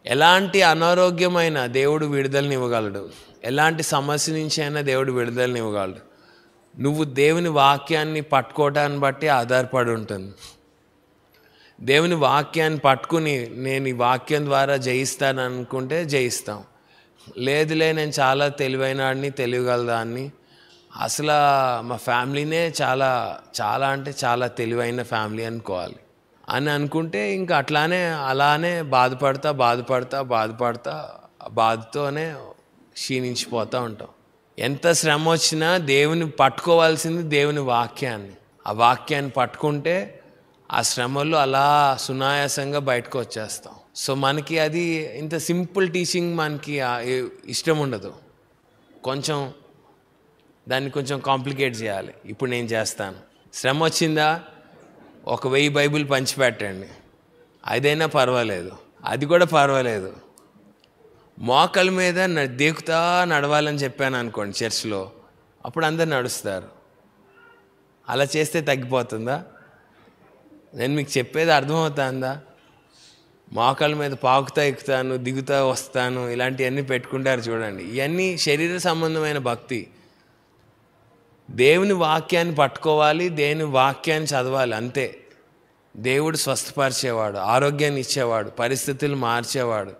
ఎలాంటి అనారోగ్యమైన దేవుడు విడుదలనివ్వగలడు. ఎలాంటి సమస్య నుంచి అయినా దేవుడు విడుదలనివ్వగలడు. నువ్వు దేవుని వాక్యాన్ని పట్టుకోవటాన్ని బట్టి ఆధారపడి ఉంటుంది. దేవుని వాక్యాన్ని పట్టుకుని నేను ఈ వాక్యం ద్వారా జయిస్తాను అనుకుంటే జయిస్తాం. లేదులే నేను చాలా తెలివైనవాడిని, తెలియగలదాన్ని, అసలు మా ఫ్యామిలీనే చాలా చాలా అంటే చాలా తెలివైన ఫ్యామిలీ అనుకోవాలి అని అనుకుంటే ఇంకా అలానే బాధపడతా బాధతోనే క్షీణించిపోతూ ఉంటాం. ఎంత శ్రమ వచ్చినా దేవుని పట్టుకోవాల్సింది దేవుని వాక్యాన్ని. ఆ వాక్యాన్ని పట్టుకుంటే ఆ శ్రమల్లో అలా సునాయాసంగా బయటకు వచ్చేస్తాం. సో మనకి అది ఇంత సింపుల్ టీచింగ్ మనకి ఇష్టం ఉండదు. దాన్ని కొంచెం కాంప్లికేట్ చేయాలి. ఇప్పుడు నేను చేస్తాను. శ్రమ వచ్చిందా, 1000 బైబిల్ పంచిపెట్టండి, అదైనా పర్వాలేదు, అది కూడా పర్వాలేదు. మోకాళ్ళ మీద దేకుతా నడవాలని చెప్పాను అనుకోండి చర్చ్లో, అప్పుడు అందరు నడుస్తారు. అలా చేస్తే తగ్గిపోతుందా? నేను మీకు చెప్పేది అర్థమవుతుందా? మోకాళ్ళ మీద పాకుతా ఎక్కుతాను, దిగుతా వస్తాను, ఇలాంటివన్నీ పెట్టుకుంటారు చూడండి. ఇవన్నీ శరీర సంబంధమైన భక్తి. దేవుని వాక్యాన్ని పట్టుకోవాలి, దేవుని వాక్యాన్ని చదవాలి, అంతే. దేవుడు స్వస్థపరిచేవాడు, ఆరోగ్యాన్ని ఇచ్చేవాడు, పరిస్థితులు మార్చేవాడు.